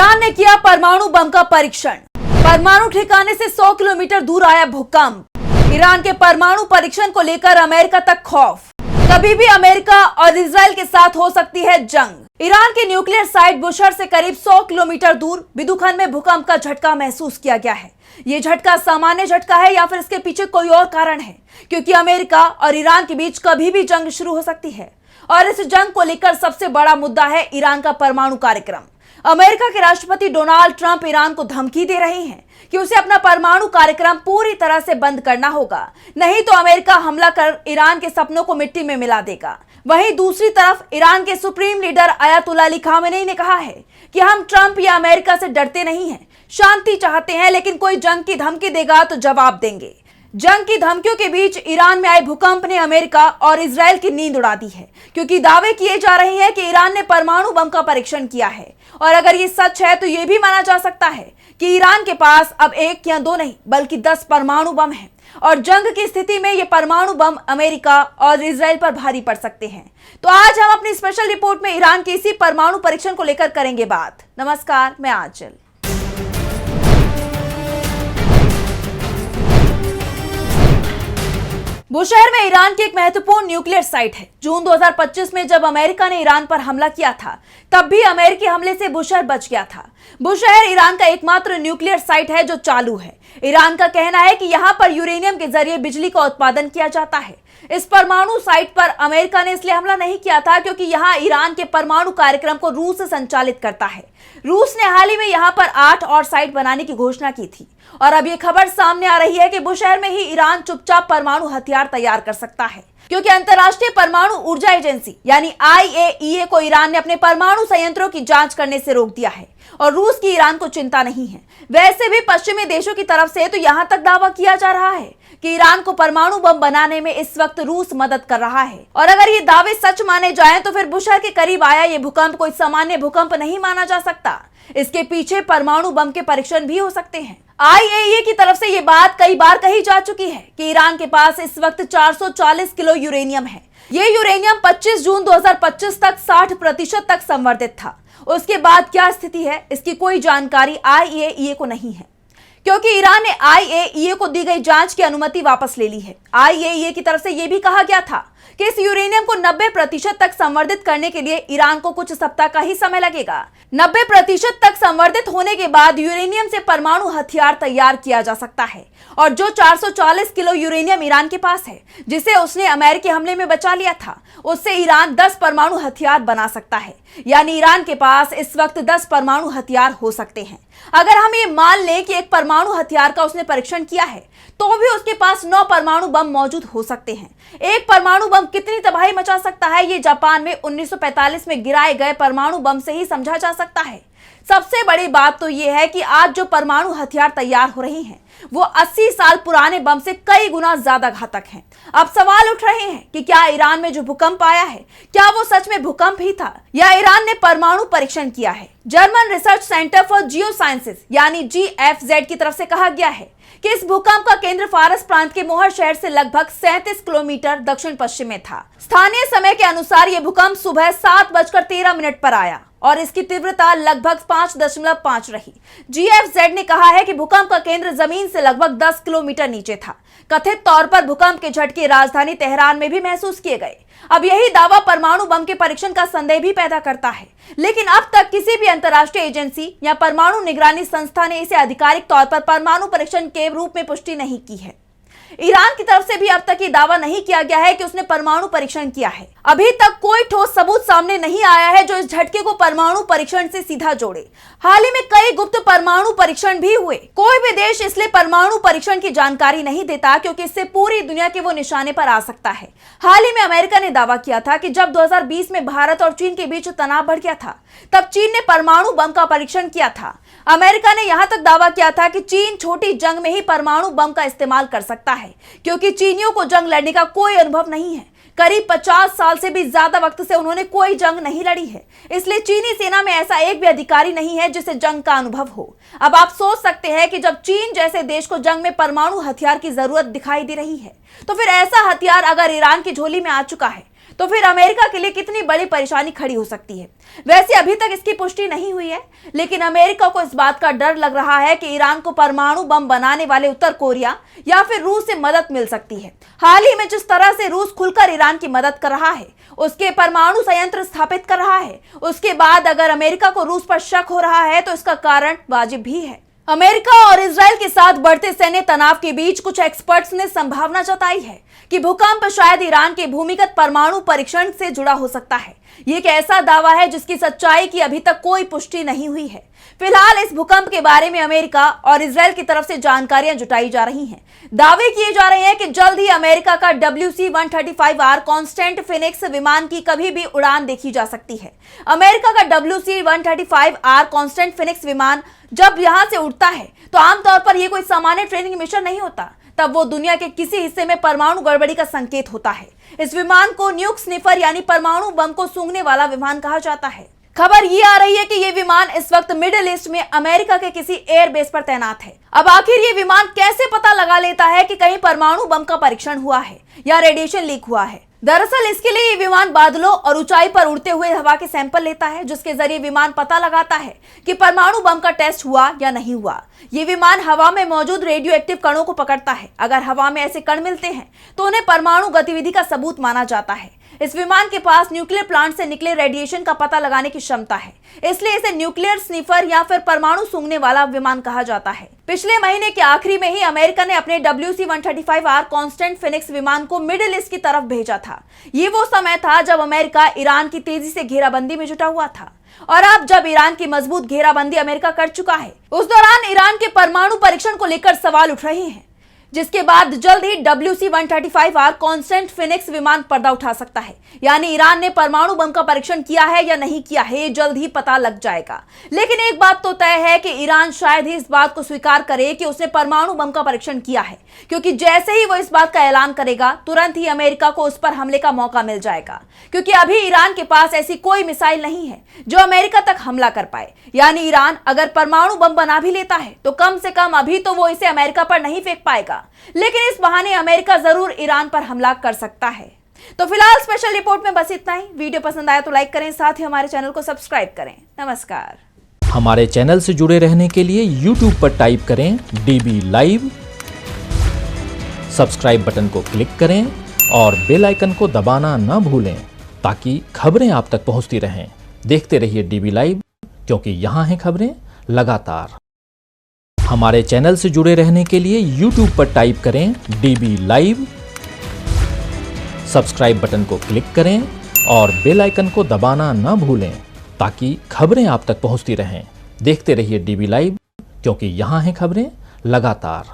Iran ने किया परमाणु बम का परीक्षण। परमाणु ठिकाने से 100 किलोमीटर दूर आया भूकंप। ईरान के परमाणु परीक्षण को लेकर अमेरिका तक खौफ। कभी भी अमेरिका और इजराइल के साथ हो सकती है जंग। ईरान के न्यूक्लियर साइट बुशहर से करीब 100 किलोमीटर दूर बिदुखन में भूकंप का झटका महसूस किया गया है। ये झटका सामान्य झटका है या फिर इसके पीछे कोई और कारण है, क्योंकि अमेरिका और ईरान के बीच कभी भी जंग शुरू हो सकती है और इस जंग को लेकर सबसे बड़ा मुद्दा है ईरान का परमाणु कार्यक्रम। अमेरिका के राष्ट्रपति डोनाल्ड ट्रंप ईरान को धमकी दे रहे हैं कि उसे अपना परमाणु कार्यक्रम पूरी तरह से बंद करना होगा, नहीं तो अमेरिका हमला कर ईरान के सपनों को मिट्टी में मिला देगा। वहीं दूसरी तरफ ईरान के supreme leader Ayatollah Ali Khamenei ने कहा है कि हम ट्रंप या अमेरिका से डरते नहीं हैं, शांति चाहते हैं, लेकिन कोई जंग की धमकी देगा तो जवाब देंगे। जंग की धमकियों के बीच ईरान में आए भूकंप ने अमेरिका और इजराइल की नींद उड़ा दी है, क्योंकि दावे किए जा रहे हैं कि ईरान ने परमाणु बम का परीक्षण किया है। और अगर ये सच है तो ये भी माना जा सकता है कि ईरान के पास अब 1 या 2 नहीं बल्कि 10 परमाणु बम हैं और जंग की स्थिति में ये परमाणु बम अमेरिका और इजराइल पर भारी पड़ सकते हैं। तो आज हम अपनी स्पेशल रिपोर्ट में ईरान के इसी परमाणु परीक्षण को लेकर करेंगे बात। नमस्कार, मैं आंचल। बुशहर में ईरान की एक महत्वपूर्ण न्यूक्लियर साइट है। जून 2025 में जब अमेरिका ने ईरान पर हमला किया था, तब भी अमेरिकी हमले से बुशहर बच गया था। बुशहर ईरान का एकमात्र न्यूक्लियर साइट है जो चालू है। ईरान का कहना है कि यहाँ पर यूरेनियम के जरिए बिजली का उत्पादन किया जाता है। इस परमाणु साइट पर अमेरिका ने इसलिए हमला नहीं किया था क्योंकि यहाँ ईरान के परमाणु कार्यक्रम को रूस संचालित करता है। रूस ने हाल ही में यहाँ पर 8 और साइट बनाने की घोषणा की थी और अब ये खबर सामने आ रही है कि बुशहर में ही ईरान चुपचाप परमाणु हथियार तैयार कर सकता है, क्योंकि अंतर्राष्ट्रीय परमाणु ऊर्जा एजेंसी यानी IAEA को ईरान ने अपने परमाणु संयंत्रों की जांच करने से रोक दिया है और रूस की ईरान को चिंता नहीं है। वैसे भी पश्चिमी देशों की तरफ से तो यहाँ तक दावा किया जा रहा है कि ईरान को परमाणु बम बनाने में इस वक्त रूस मदद कर रहा है। और अगर ये दावे सच माने जाएं तो फिर बुशहर के करीब आया ये भूकंप कोई सामान्य भूकंप नहीं माना जा सकता। इसके पीछे परमाणु बम के परीक्षण भी हो सकते हैं। IAEA की तरफ से ये बात कई बार कही जा चुकी है कि ईरान के पास इस वक्त 440 किलो यूरेनियम है। ये यूरेनियम 25 जून 2025 तक 60% तक संवर्धित था। उसके बाद क्या स्थिति है, इसकी कोई जानकारी IAEA को नहीं है, क्योंकि ईरान ने IAEA को दी गई जांच की अनुमति वापस ले ली है। IAEA की तरफ से यह भी कहा गया था कि इस यूरेनियम को 90% तक संवर्धित करने के लिए ईरान को कुछ सप्ताह का ही समय लगेगा। 90% तक संवर्धित होने के बाद यूरेनियम से परमाणु हथियार तैयार किया जा सकता है और जो 440 किलो यूरेनियम ईरान के पास है, जिसे उसने अमेरिकी हमले में बचा लिया था, उससे ईरान 10 परमाणु हथियार बना सकता है। यानी ईरान के पास इस वक्त 10 परमाणु हथियार हो सकते हैं। अगर हम ये मान लें कि एक परमाणु हथियार का उसने परीक्षण किया है, तो भी उसके पास 9 परमाणु बम मौजूद हो सकते हैं। एक परमाणु बम कितनी तबाही मचा सकता है, ये जापान में 1945 में गिराए गए परमाणु बम से ही समझा जा सकता है। सबसे बड़ी बात तो यह है कि आज जो परमाणु हथियार तैयार हो रहे हैं वो 80 साल पुराने बम से कई गुना ज्यादा घातक हैं। अब सवाल उठ रहे हैं कि क्या ईरान में जो भूकंप आया है, क्या वो सच में भूकंप ही था या ईरान ने परमाणु परीक्षण किया है। German research centre for Jio sciences यानी GFZ की तरफ से कहा गया है कि इस भूकंप का केंद्र फारस प्रांत के मोहर शहर से लगभग 37 किलोमीटर दक्षिण पश्चिम में था। स्थानीय समय के अनुसार यह भूकंप सुबह 7:13 पर आया और इसकी तीव्रता लगभग 5.5 रही। GFZ ने कहा है कि भूकंप का केंद्र जमीन से लगभग 10 किलोमीटर नीचे था। कथित तौर पर भूकंप के झटके राजधानी तेहरान में भी महसूस किए गए। अब यही दावा परमाणु बम के परीक्षण का संदेह भी पैदा करता है, लेकिन अब तक किसी भी अंतर्राष्ट्रीय एजेंसी या परमाणु निगरानी संस्था ने इसे आधिकारिक तौर पर परमाणु परीक्षण के रूप में पुष्टि नहीं की है। ईरान की तरफ से भी अब तक ये दावा नहीं किया गया है कि उसने परमाणु परीक्षण किया है। अभी तक कोई ठोस सबूत सामने नहीं आया है जो इस झटके को परमाणु परीक्षण से सीधा जोड़े। हाल ही में कई गुप्त परमाणु परीक्षण भी हुए। कोई भी देश इसलिए परमाणु परीक्षण की जानकारी नहीं देता क्योंकि इससे पूरी दुनिया के वो निशाने पर आ सकता है। हाल ही में अमेरिका ने दावा किया था कि जब 2020 में भारत और चीन के बीच तनाव बढ़ गया था, तब चीन ने परमाणु बम का परीक्षण किया था। अमेरिका ने यहाँ तक दावा किया था कि चीन छोटी जंग में ही परमाणु बम का इस्तेमाल कर सकता है, क्योंकि चीनियों को जंग लड़ने का कोई अनुभव नहीं है। करीब 50 साल से भी ज्यादा वक्त से उन्होंने कोई जंग नहीं लड़ी है, इसलिए चीनी सेना में ऐसा एक भी अधिकारी नहीं है जिसे जंग का अनुभव हो। अब आप सोच सकते हैं कि जब चीन जैसे देश को जंग में परमाणु हथियार की जरूरत दिखाई दे रही है, तो फिर ऐसा हथियार अगर ईरान की झोली में आ चुका है तो फिर अमेरिका के लिए कितनी बड़ी परेशानी खड़ी हो सकती है। वैसे अभी तक इसकी पुष्टि नहीं हुई है, लेकिन अमेरिका को इस बात का डर लग रहा है कि ईरान को परमाणु बम बनाने वाले उत्तर कोरिया या फिर रूस से मदद मिल सकती है। हाल ही में जिस तरह से रूस खुलकर ईरान की मदद कर रहा है, उसके परमाणु संयंत्र स्थापित कर रहा है, उसके बाद अगर अमेरिका को रूस पर शक हो रहा है तो इसका कारण वाजिब भी है। अमेरिका और इजराइल के साथ बढ़ते सैन्य तनाव के बीच कुछ एक्सपर्ट्स ने संभावना जताई है कि भूकंप शायद ईरान के भूमिगत परमाणु परीक्षण से जुड़ा हो सकता है। ये एक ऐसा दावा है जिसकी सच्चाई की अभी तक कोई पुष्टि नहीं हुई है। फिलहाल इस भूकंप के बारे में अमेरिका और इजराइल की तरफ से जानकारियां जुटाई जा रही हैं। दावे किए जा रहे हैं कि जल्द ही अमेरिका का WC-135R कांस्टेंट फिनिक्स विमान की कभी भी उड़ान देखी जा सकती है। अमेरिका का WC-135R कांस्टेंट फिनिक्स विमान जब यहां से उड़ता है तो आमतौर पर यह कोई सामान्य ट्रेनिंग मिशन नहीं होता, तब वो दुनिया के किसी हिस्से में परमाणु गड़बड़ी का संकेत होता है। इस विमान को न्यूक स्निफर यानी परमाणु बम को सूंघने वाला विमान कहा जाता है। खबर ये आ रही है कि ये विमान इस वक्त मिडिल ईस्ट में अमेरिका के किसी एयरबेस पर तैनात है। अब आखिर ये विमान कैसे पता लगा लेता है कि कहीं परमाणु बम का परीक्षण हुआ है या रेडिएशन लीक हुआ है? दरअसल इसके लिए ये विमान बादलों और ऊंचाई पर उड़ते हुए हवा के सैंपल लेता है, जिसके जरिए विमान पता लगाता है कि परमाणु बम का टेस्ट हुआ या नहीं हुआ। ये विमान हवा में मौजूद रेडियो एक्टिव कणों को पकड़ता है। अगर हवा में ऐसे कण मिलते हैं तो उन्हें परमाणु गतिविधि का सबूत माना जाता है। इस विमान के पास न्यूक्लियर प्लांट से निकले रेडिएशन का पता लगाने की क्षमता है, इसलिए इसे न्यूक्लियर स्निफर या फिर परमाणु सूंघने वाला विमान कहा जाता है। पिछले महीने के आखिरी में ही अमेरिका ने अपने WC-135R कांस्टेंट फिनिक्स विमान को मिडिल ईस्ट की तरफ भेजा था। ये वो समय था जब अमेरिका ईरान की तेजी से घेराबंदी में जुटा हुआ था, और अब जब ईरान की मजबूत घेराबंदी अमेरिका कर चुका है, उस दौरान ईरान के परमाणु परीक्षण को लेकर सवाल उठ रहे हैं, जिसके बाद जल्द ही WC-135R कांस्टेंट फिनिक्स विमान पर्दा उठा सकता है। यानी ईरान ने परमाणु बम का परीक्षण किया है या नहीं किया है, ये जल्द ही पता लग जाएगा। लेकिन एक बात तो तय है कि ईरान शायद ही इस बात को स्वीकार करे कि उसने परमाणु बम का परीक्षण किया है, क्योंकि जैसे ही वो इस बात का ऐलान करेगा, तुरंत ही अमेरिका को उस पर हमले का मौका मिल जाएगा, क्योंकि अभी ईरान के पास ऐसी कोई मिसाइल नहीं है जो अमेरिका तक हमला कर पाए। यानी ईरान अगर परमाणु बम बना भी लेता है तो कम से कम अभी तो वो इसे अमेरिका पर नहीं फेंक पाएगा, लेकिन इस बहाने अमेरिका जरूर ईरान पर हमला कर सकता है। तो फिलहाल स्पेशल रिपोर्ट में बस इतना ही। वीडियो पसंद आया तो लाइक करें, साथ ही हमारे चैनल को सब्सक्राइब करें। नमस्कार। हमारे चैनल से जुड़े रहने के लिए YouTube पर टाइप करें DB लाइव, सब्सक्राइब बटन को क्लिक करें और बेल आइकन को दबाना न भूलें, ताकि खबरें आप तक पहुंचती रहें। देखते रहिए DB लाइव, क्योंकि यहाँ हैं खबरें लगातार। हमारे चैनल से जुड़े रहने के लिए YouTube पर टाइप करें DB लाइव, सब्सक्राइब बटन को क्लिक करें और बेल आइकन को दबाना न भूलें, ताकि खबरें आप तक पहुंचती रहें। देखते रहिए DB लाइव, क्योंकि यहाँ हैं खबरें लगातार।